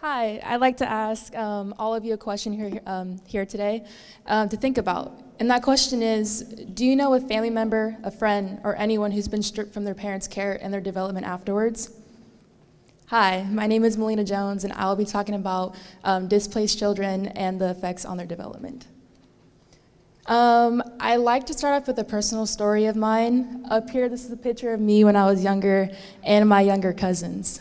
Hi, I'd like to ask all of you a question here today to think about. And that question is, do you know a family member, a friend, or anyone who's been stripped from their parents' care and their development afterwards? Hi, my name is Melina Jones, and I'll be talking about displaced children and the effects on their development. I like to start off with a personal story of mine. Up here, this is a picture of me when I was younger and my younger cousins.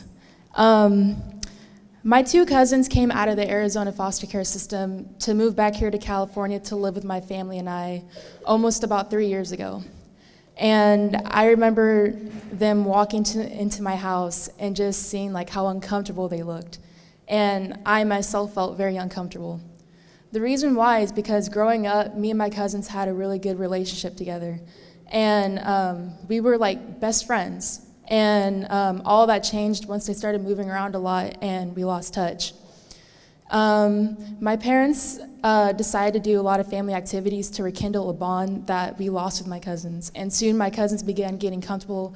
My two cousins came out of the Arizona foster care system to move back here to California to live with my family and I almost about 3 years ago. And I remember them walking into my house and just seeing like how uncomfortable they looked. And I myself felt very uncomfortable. The reason why is because growing up, me and my cousins had a really good relationship together. And we were like best friends. And all that changed once they started moving around a lot and we lost touch. My parents decided to do a lot of family activities to rekindle a bond that we lost with my cousins. And soon my cousins began getting comfortable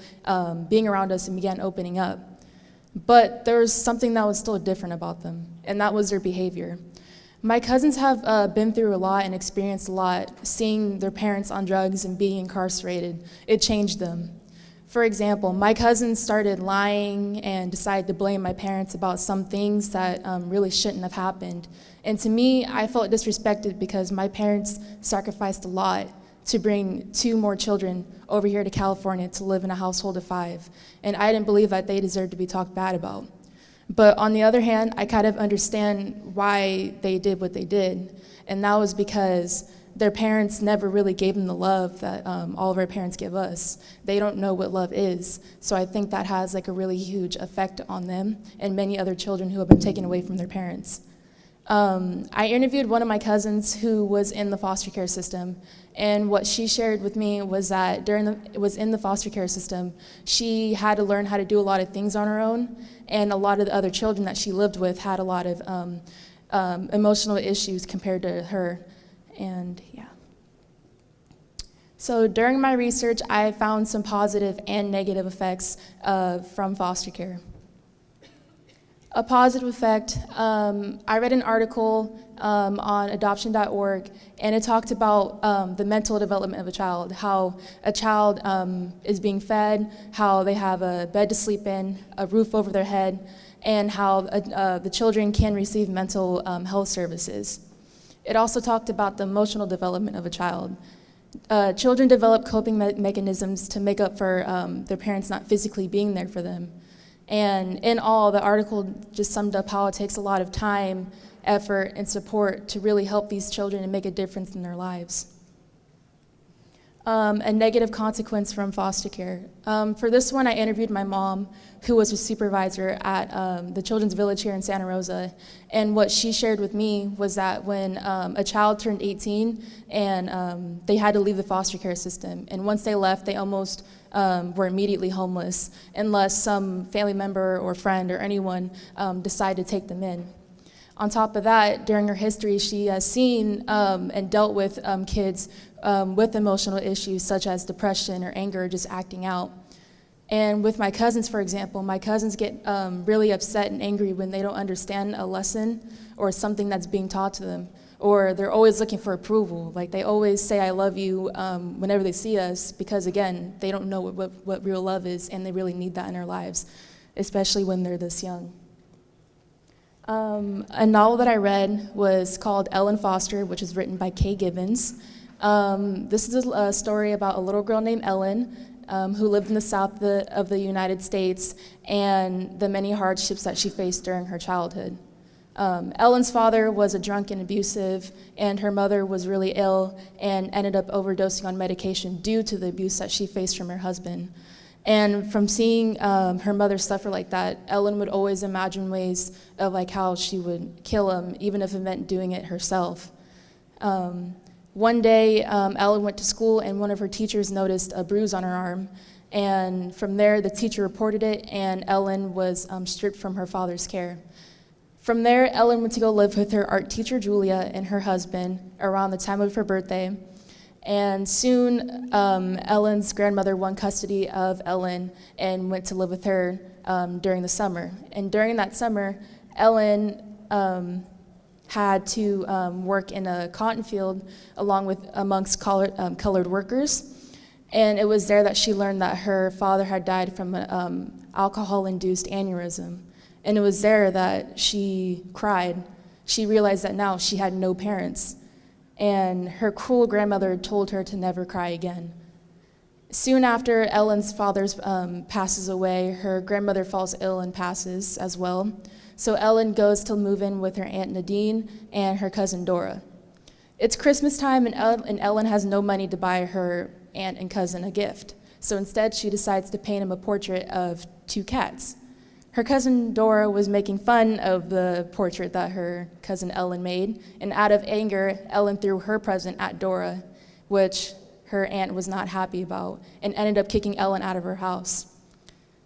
being around us and began opening up. But there was something that was still different about them, and that was their behavior. My cousins have been through a lot and experienced a lot. Seeing their parents on drugs and being incarcerated, it changed them. For example, my cousins started lying and decided to blame my parents about some things that really shouldn't have happened. And to me, I felt disrespected because my parents sacrificed a lot to bring 2 more children over here to California to live in a household of 5. And I didn't believe that they deserved to be talked bad about. But on the other hand, I kind of understand why they did what they did. And that was because their parents never really gave them the love that all of our parents give us. They don't know what love is. So I think that has like a really huge effect on them and many other children who have been taken away from their parents. I interviewed one of my cousins who was in the foster care system, and what she shared with me was that in the foster care system, she had to learn how to do a lot of things on her own, and a lot of the other children that she lived with had a lot of emotional issues compared to her. And yeah. So during my research, I found some positive and negative effects from foster care. A positive effect, I read an article on adoption.org, and it talked about the mental development of a child, how a child is being fed, how they have a bed to sleep in, a roof over their head, and how the children can receive mental health services. It also talked about the emotional development of a child. Children develop coping mechanisms to make up for their parents not physically being there for them. And in all, the article just summed up how it takes a lot of time, effort, and support to really help these children and make a difference in their lives. A negative consequence from foster care. For this one, I interviewed my mom, who was a supervisor at the Children's Village here in Santa Rosa. And what she shared with me was that when a child turned 18 and they had to leave the foster care system, and once they left, they almost were immediately homeless unless some family member or friend or anyone decided to take them in. On top of that, during her history, she has seen and dealt with kids with emotional issues such as depression or anger just acting out. And with my cousins, for example, my cousins get really upset and angry when they don't understand a lesson or something that's being taught to them. Or they're always looking for approval. Like they always say, I love you whenever they see us because, again, they don't know what real love is, and they really need that in their lives, especially when they're this young. A novel that I read was called Ellen Foster, which is written by Kay Gibbons. This is a story about a little girl named Ellen who lived in the south of the United States and the many hardships that she faced during her childhood. Ellen's father was a drunk and abusive, and her mother was really ill and ended up overdosing on medication due to the abuse that she faced from her husband. And from seeing her mother suffer like that, Ellen would always imagine ways of like how she would kill him, even if it meant doing it herself. One day, Ellen went to school, and one of her teachers noticed a bruise on her arm. And from there, the teacher reported it, and Ellen was stripped from her father's care. From there, Ellen went to go live with her art teacher, Julia, and her husband around the time of her birthday. And soon, Ellen's grandmother won custody of Ellen and went to live with her during the summer. And during that summer, Ellen had to work in a cotton field amongst colored workers. And it was there that she learned that her father had died from an alcohol-induced aneurysm. And it was there that she cried. She realized that now she had no parents. And her cruel grandmother told her to never cry again. Soon after Ellen's father passes away, her grandmother falls ill and passes as well. So Ellen goes to move in with her Aunt Nadine and her cousin Dora. It's Christmas time, and Ellen has no money to buy her aunt and cousin a gift. So instead, she decides to paint him a portrait of two cats. Her cousin Dora was making fun of the portrait that her cousin Ellen made, and out of anger, Ellen threw her present at Dora, which her aunt was not happy about, and ended up kicking Ellen out of her house.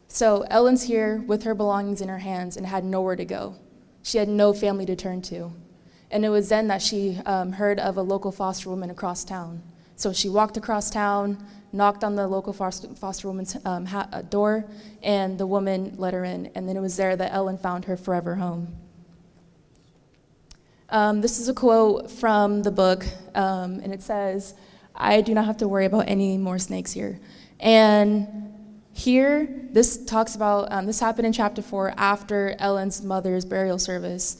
So Ellen's here with her belongings in her hands and had nowhere to go. She had no family to turn to. And it was then that she heard of a local foster woman across town. So she walked across town, knocked on the local foster woman's door, and the woman let her in. And then it was there that Ellen found her forever home. This is a quote from the book, and it says, "I do not have to worry about any more snakes here." And here, this talks about, this happened in chapter 4 after Ellen's mother's burial service.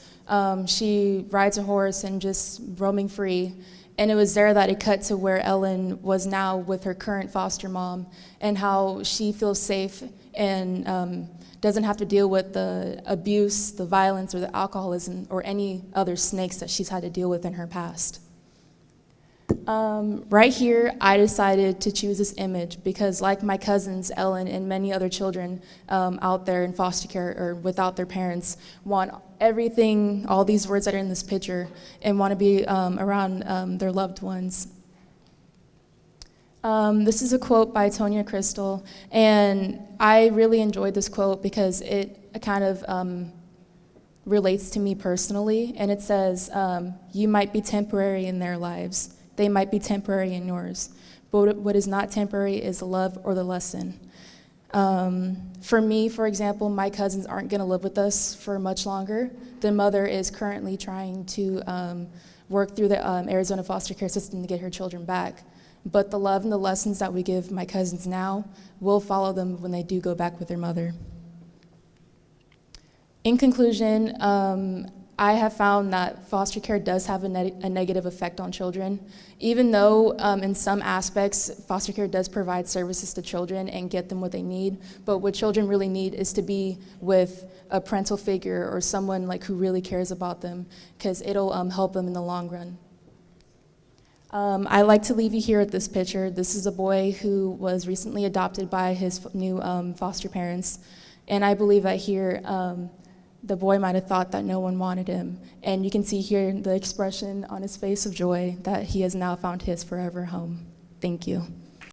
She rides a horse and just roaming free. And it was there that it cut to where Ellen was now with her current foster mom, and how she feels safe and doesn't have to deal with the abuse, the violence, or the alcoholism, or any other snakes that she's had to deal with in her past. Right here, I decided to choose this image because, like my cousins, Ellen, and many other children out there in foster care or without their parents, want everything, all these words that are in this picture, and want to be around their loved ones. This is a quote by Tonya Crystal, and I really enjoyed this quote because it kind of relates to me personally, and it says, "You might be temporary in their lives. They might be temporary in yours, but what is not temporary is the love or the lesson." For me, for example, my cousins aren't going to live with us for much longer. Their mother is currently trying to work through the Arizona foster care system to get her children back. But the love and the lessons that we give my cousins now will follow them when they do go back with their mother. In conclusion, I have found that foster care does have a negative effect on children. Even though in some aspects foster care does provide services to children and get them what they need, but what children really need is to be with a parental figure or someone like who really cares about them, because it'll help them in the long run. I like to leave you here at this picture. This is a boy who was recently adopted by his new foster parents, and I believe that here the boy might have thought that no one wanted him. And you can see here the expression on his face of joy that he has now found his forever home. Thank you.